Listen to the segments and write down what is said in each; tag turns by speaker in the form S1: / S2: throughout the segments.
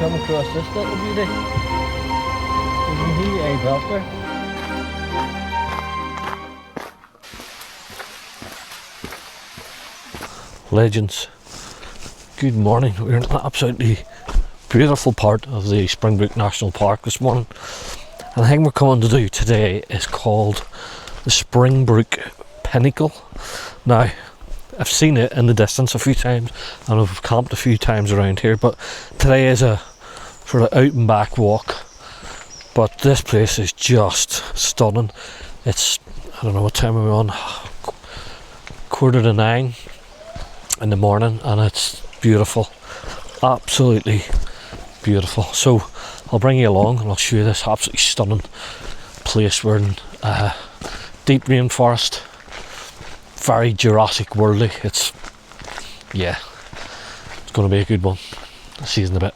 S1: come across this little beauty. Isn't he a belter? Legends, good morning. We're in an absolutely beautiful part of the Springbrook National Park this morning, and the thing we're coming to do today is called the Springbrook Pinnacle. Now, I've seen it in the distance a few times and I've camped a few times around here, but today is a sort of out and back walk. But this place is just stunning. It's, I don't know what time we're on, 8:45 in the morning, and it's beautiful, absolutely beautiful. So I'll bring you along and I'll show you this absolutely stunning place. We're in deep rainforest, very Jurassic worldly. It's going to be a good one. I'll see you in a bit.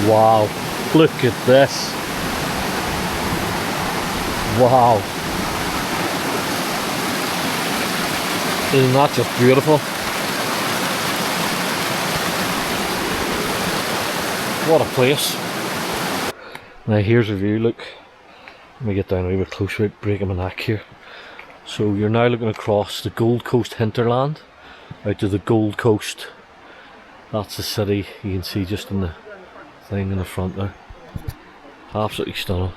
S1: Wow, look at this. Wow, isn't that just beautiful? What a place. Now here's a view, look. Let me get down a wee bit closer, breaking my neck here. So you're now looking across the Gold Coast hinterland out to the Gold Coast. That's the city you can see just in the thing in the front there. Absolutely stunning.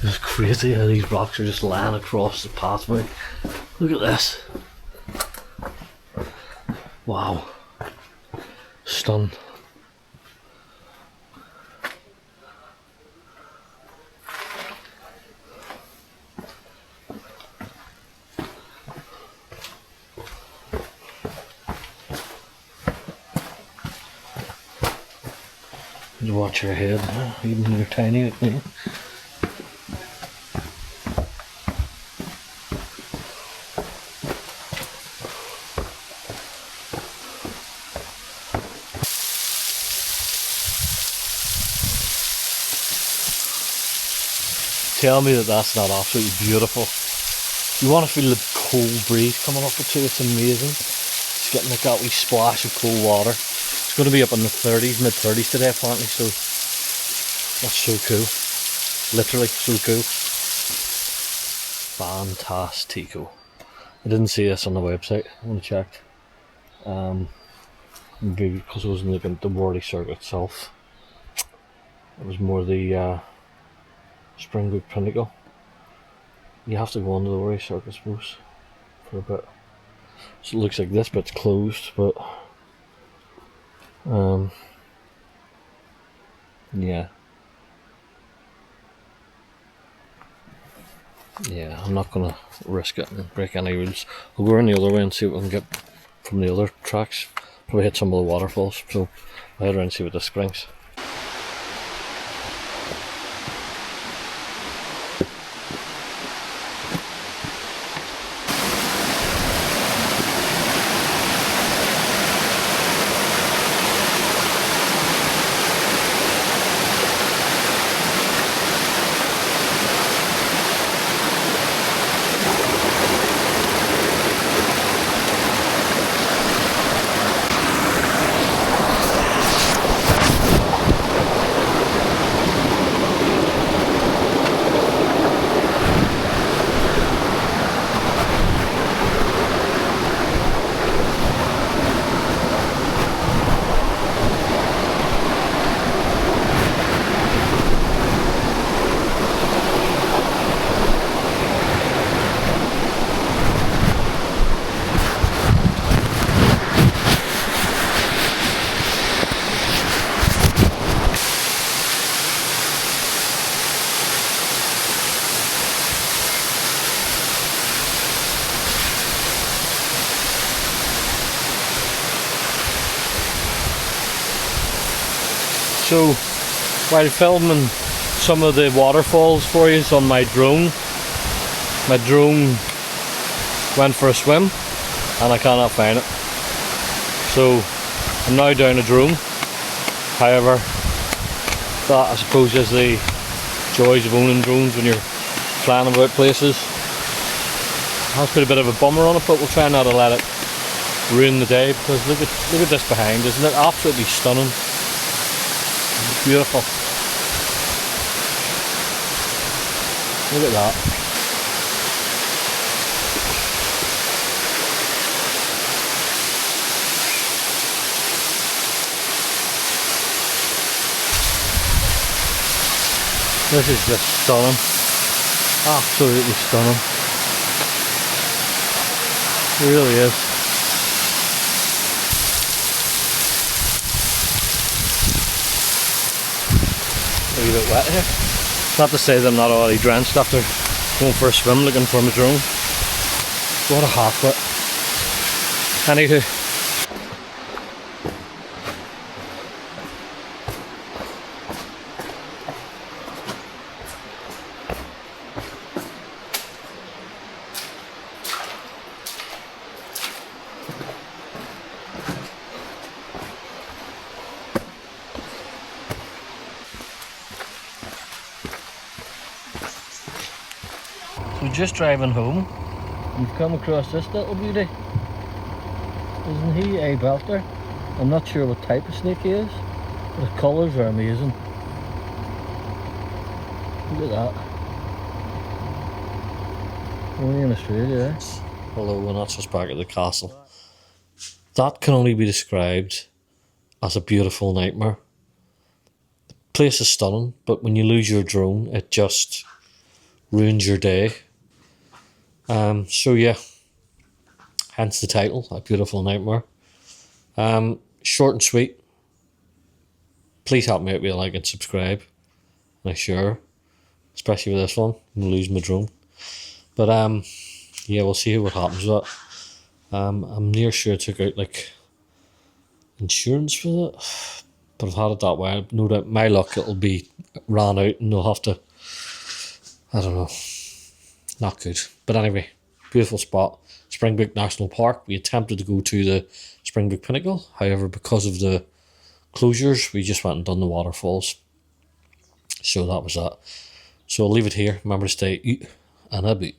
S1: It's crazy how these rocks are just lying across the pathway. Look at this. Wow. Stunning. You watch your head, even when you're tiny like me. Tell me that that's not absolutely beautiful. You want to feel the cold breeze coming up at you. It's amazing. It's getting like that wee splash of cold water. It's going to be up in the 30s, mid 30s today apparently, so that's so cool. Literally so cool. Fantastico. I didn't see this on the website when I checked. Maybe because I wasn't looking at the Worley Circuit itself. It was more the Springbrook Pinnacle. You have to go on to the Worley Circuit, I suppose, for a bit. So it looks like this bit's closed, but yeah, I'm not gonna risk it and break any rules. I'll go around the other way and see what I can get from the other tracks. Probably hit some of the waterfalls, so I'll head around and see what this brings. So while filming some of the waterfalls for you on my drone went for a swim and I cannot find it. So I'm now down a drone. However, that I suppose is the joys of owning drones when you're flying about places. Has put a bit of a bummer on it, but we'll try not to let it ruin the day, because look at this behind, isn't it absolutely stunning? Beautiful. Look at that. This is just stunning. Absolutely stunning. It really is. A wee bit wet here. Not to say that I'm not already drenched after going for a swim looking for my drone. What a half wet. Anywho. So just driving home, you've come across this little beauty. Isn't he a belter? I'm not sure what type of snake he is, but the colours are amazing. Look at that. Only in Australia, eh? Although we're not just back at the castle. That can only be described as a beautiful nightmare. The place is stunning, but when you lose your drone, it just ruins your day. So yeah, hence the title, A Beautiful Nightmare. Short and sweet. Please help me out with a like and subscribe and a share, especially with this one. I'm gonna lose my drone, but yeah, we'll see what happens with it. I'm near sure I took out like insurance for it, but I've had it that way. No doubt my luck it'll be ran out and they'll have to, I don't know, not good. But anyway, beautiful spot, Springbrook National Park. We attempted to go to the Springbrook Pinnacle, however because of the closures we just went and done the waterfalls, so that was that. So I'll leave it here. Remember to stay out and about.